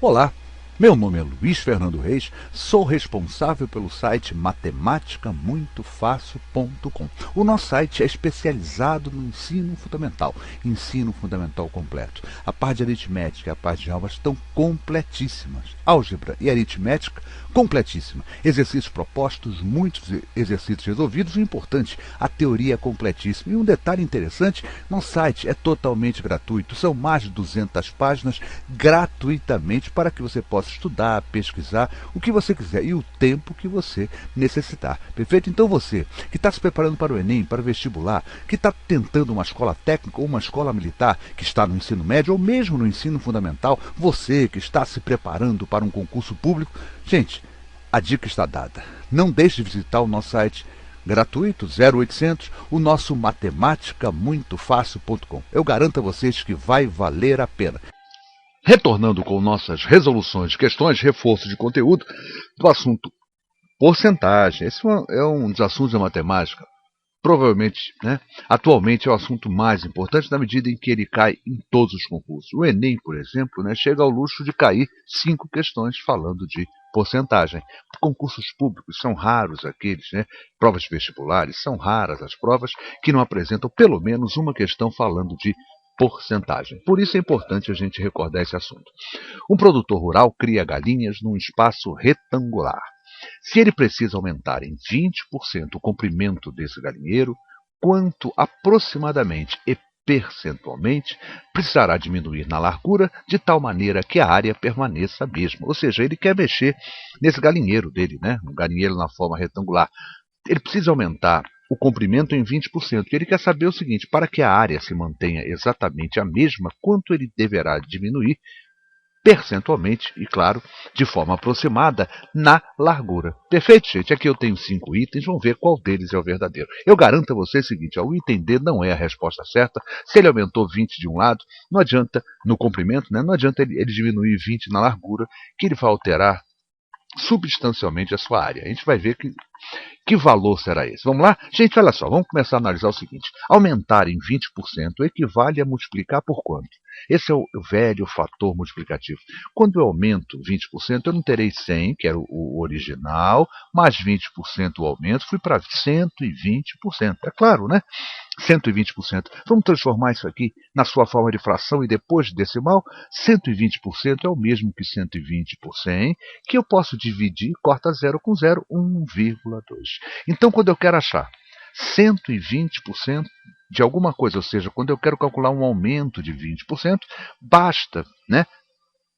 Olá, meu nome é Luiz Fernando Reis, sou responsável pelo site matematicamuitofácil.com. O nosso site é especializado no ensino fundamental completo. A parte de aritmética e a parte de álgebra estão completíssimas. Álgebra e aritmética, completíssima. Exercícios propostos, muitos exercícios resolvidos. O importante, a teoria é completíssima. E um detalhe interessante, nosso site é totalmente gratuito. São mais de 200 páginas gratuitamente para que você possa estudar, pesquisar, o que você quiser e o tempo que você necessitar. Perfeito? Então você que está se preparando para o Enem, para o vestibular, que está tentando uma escola técnica ou uma escola militar, que está no ensino médio ou mesmo no ensino fundamental, você que está se preparando para um concurso público, gente, a dica está dada. Não deixe de visitar o nosso site gratuito, 0800, o nosso matematicamuitofácil.com. Eu garanto a vocês que vai valer a pena. Retornando com nossas resoluções de questões, reforço de conteúdo do assunto porcentagem. Esse é um dos assuntos da matemática. Provavelmente, atualmente é o assunto mais importante na medida em que ele cai em todos os concursos. O Enem, por exemplo, chega ao luxo de cair 5 questões falando de porcentagem. Concursos públicos são raros aqueles, provas de vestibulares, são raras as provas que não apresentam pelo menos uma questão falando de porcentagem. Por isso é importante a gente recordar esse assunto. Um produtor rural cria galinhas num espaço retangular. Se ele precisa aumentar em 20% o comprimento desse galinheiro, quanto aproximadamente e percentualmente precisará diminuir na largura de tal maneira que a área permaneça a mesma. Ou seja, ele quer mexer nesse galinheiro dele, um galinheiro na forma retangular. Ele precisa aumentar o comprimento em 20%. Ele quer saber o seguinte, para que a área se mantenha exatamente a mesma, quanto ele deverá diminuir percentualmente e, claro, de forma aproximada na largura. Perfeito, gente? Aqui eu tenho 5 itens, vamos ver qual deles é o verdadeiro. Eu garanto a você o seguinte, o item D não é a resposta certa. Se ele aumentou 20 de um lado, não adianta no comprimento, não adianta ele diminuir 20 na largura, que ele vai alterar substancialmente a sua área. A gente vai ver que valor será esse? Vamos lá? Gente, olha só, vamos começar a analisar o seguinte. Aumentar em 20% equivale a multiplicar por quanto? Esse é o velho fator multiplicativo. Quando eu aumento 20%, eu não terei 100, que era o original, mais 20% o aumento, fui para 120%. É claro, 120%. Vamos transformar isso aqui na sua forma de fração e depois de decimal. 120% é o mesmo que 120 por 100, que eu posso dividir, corta 0 com 0, 1,2. Então, quando eu quero achar 120% de alguma coisa, ou seja, quando eu quero calcular um aumento de 20%, basta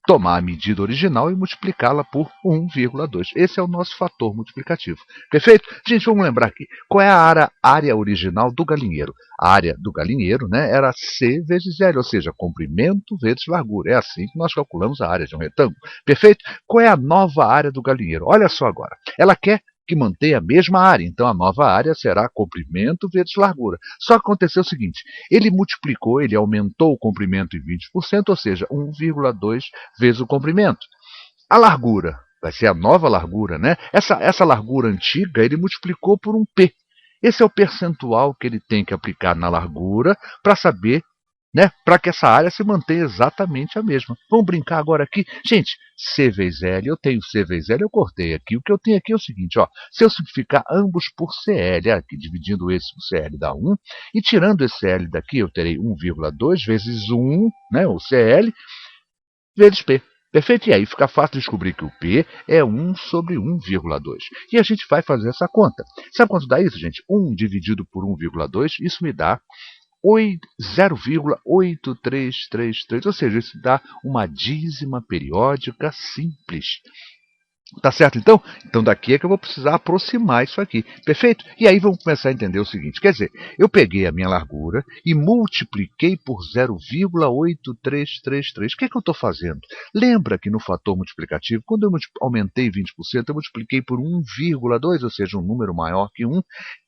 tomar a medida original e multiplicá-la por 1,2. Esse é o nosso fator multiplicativo. Perfeito? Gente, vamos lembrar aqui. Qual é a área original do galinheiro? A área do galinheiro era C vezes L, ou seja, comprimento vezes largura. É assim que nós calculamos a área de um retângulo. Perfeito? Qual é a nova área do galinheiro? Olha só agora. Ela quer que mantenha a mesma área. Então, a nova área será comprimento vezes largura. Só que aconteceu o seguinte, ele aumentou o comprimento em 20%, ou seja, 1,2 vezes o comprimento. A largura vai ser a nova largura, Essa largura antiga, ele multiplicou por um P. Esse é o percentual que ele tem que aplicar na largura para saber, para que essa área se mantenha exatamente a mesma. Vamos brincar agora aqui? Gente, C vezes L, eu tenho C vezes L, eu cortei aqui. O que eu tenho aqui é o seguinte, se eu simplificar ambos por CL, aqui, dividindo esse por CL dá 1, e tirando esse L daqui, eu terei 1,2 vezes 1, o CL, vezes P. Perfeito? E aí fica fácil descobrir que o P é 1 sobre 1,2. E a gente vai fazer essa conta. Sabe quanto dá isso, gente? 1 dividido por 1,2, isso me dá 0,8333, ou seja, isso dá uma dízima periódica simples. Tá certo, então? Então daqui é que eu vou precisar aproximar isso aqui. Perfeito? E aí vamos começar a entender o seguinte. Quer dizer, eu peguei a minha largura e multipliquei por 0,8333. O que é que eu estou fazendo? Lembra que no fator multiplicativo, quando eu aumentei 20%, eu multipliquei por 1,2, ou seja, um número maior que 1.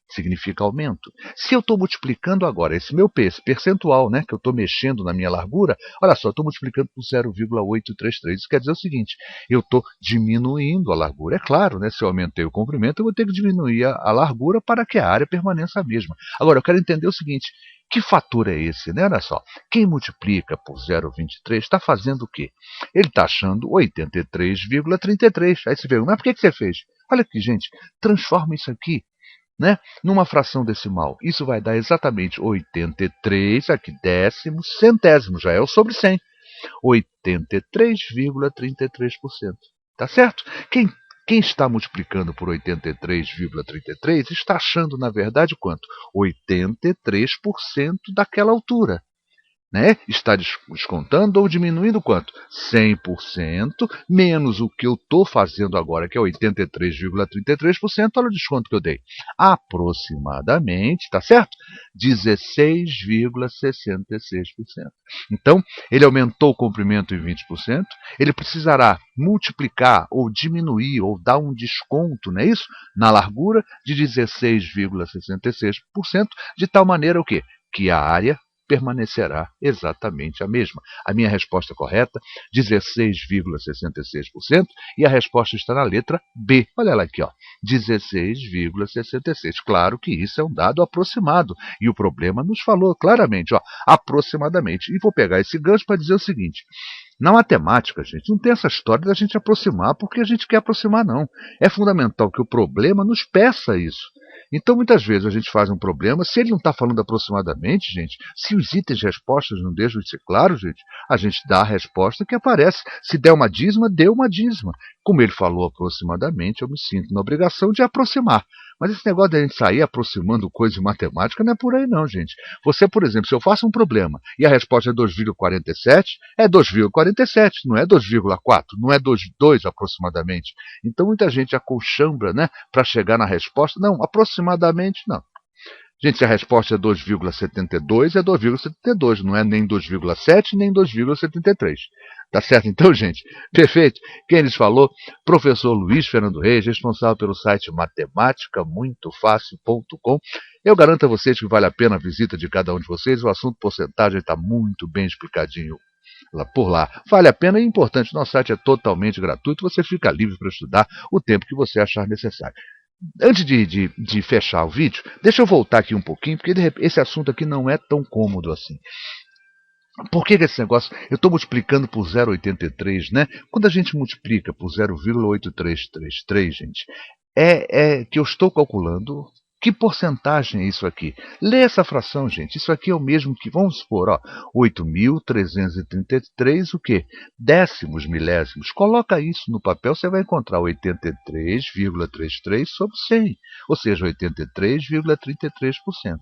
Significa aumento. Se eu estou multiplicando agora esse meu P, esse percentual, que eu estou mexendo na minha largura, olha só, eu estou multiplicando por 0,833. Isso quer dizer o seguinte, eu estou diminuindo a largura. É claro, se eu aumentei o comprimento, eu vou ter que diminuir a largura para que a área permaneça a mesma. Agora, eu quero entender o seguinte, Que fator é esse, né? Olha só, quem multiplica por 0,23 está fazendo o quê? Ele está achando 83,33. Aí você pergunta, mas por que você fez? Olha aqui, gente, transforma isso aqui, né, numa fração decimal. Isso vai dar exatamente 83, aqui décimos, centésimos, já é o sobre 100. 83,33%. Tá certo? Quem está multiplicando por 83,33 está achando, na verdade, quanto? 83% daquela altura. Né? Está descontando ou diminuindo quanto? 100% menos o que eu estou fazendo agora, que é 83,33%. Olha o desconto que eu dei. Aproximadamente, tá certo? 16,66%. Então, ele aumentou o comprimento em 20%. Ele precisará multiplicar ou diminuir ou dar um desconto, não é isso? Na largura de 16,66%, de tal maneira o quê? Que a área permanecerá exatamente a mesma. A minha resposta correta, 16,66%, e a resposta está na letra B. Olha ela aqui, ó, 16,66%. Claro que isso é um dado aproximado, e o problema nos falou claramente, ó, aproximadamente. E vou pegar esse gancho para dizer o seguinte: na matemática, gente, não tem essa história da gente aproximar porque a gente quer aproximar, não. É fundamental que o problema nos peça isso. Então, muitas vezes a gente faz um problema, se ele não está falando aproximadamente, gente, se os itens de respostas não deixam de ser claros, gente, a gente dá a resposta que aparece. Se der uma dízima, dê uma dízima. Como ele falou aproximadamente, eu me sinto na obrigação de aproximar. Mas esse negócio de a gente sair aproximando coisa de matemática não é por aí não, gente. Você, por exemplo, se eu faço um problema e a resposta é 2,47, é 2,47, não é 2,4, não é 2,2 aproximadamente. Então muita gente acolchambra, né, para chegar na resposta. Não, aproximadamente não. Gente, se a resposta é 2,72, é 2,72, não é nem 2,7 nem 2,73. Tá certo então, gente? Perfeito. Quem lhes falou? Professor Luiz Fernando Reis, responsável pelo site matemáticamuitofácil.com. Eu garanto a vocês que vale a pena a visita de cada um de vocês. O assunto porcentagem está muito bem explicadinho por lá. Vale a pena e é importante. Nosso site é totalmente gratuito. Você fica livre para estudar o tempo que você achar necessário. Antes de fechar o vídeo, deixa eu voltar aqui um pouquinho, porque esse assunto aqui não é tão cômodo assim. Por que esse negócio? Eu estou multiplicando por 0,83, né? Quando a gente multiplica por 0,8333, gente, é que eu estou calculando que porcentagem é isso aqui. Lê essa fração, gente. Isso aqui é o mesmo que, vamos supor, ó, 8.333, o quê? Décimos, milésimos. Coloca isso no papel, você vai encontrar 83,33 sobre 100, ou seja, 83,33%.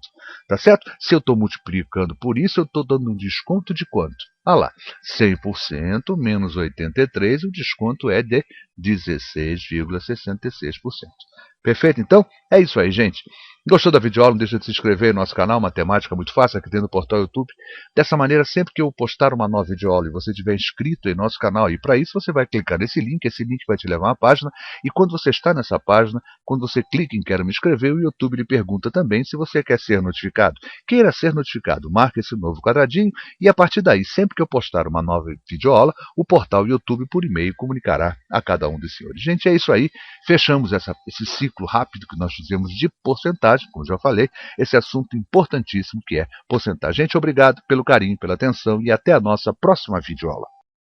Tá certo? Se eu estou multiplicando por isso, eu estou dando um desconto de quanto? Ah lá, 100% menos 83, o desconto é de 16,66%. Perfeito? Então, é isso aí, gente. Gostou da videoaula? Não deixa de se inscrever no nosso canal Matemática Muito Fácil, aqui dentro do portal YouTube. Dessa maneira, sempre que eu postar uma nova videoaula e você estiver inscrito em nosso canal, e para isso você vai clicar nesse link vai te levar a uma página, e quando você está nessa página, quando você clica em Quero Me Inscrever, o YouTube lhe pergunta também se você quer ser notificado. Queira ser notificado, marque esse novo quadradinho, e a partir daí, sempre que eu postar uma nova videoaula, o portal YouTube por e-mail comunicará a cada um dos senhores. Gente, é isso aí. Fechamos esse ciclo rápido que nós fizemos de porcentagem, como já falei, esse assunto importantíssimo que é porcentagem. Gente, obrigado pelo carinho, pela atenção e até a nossa próxima videoaula.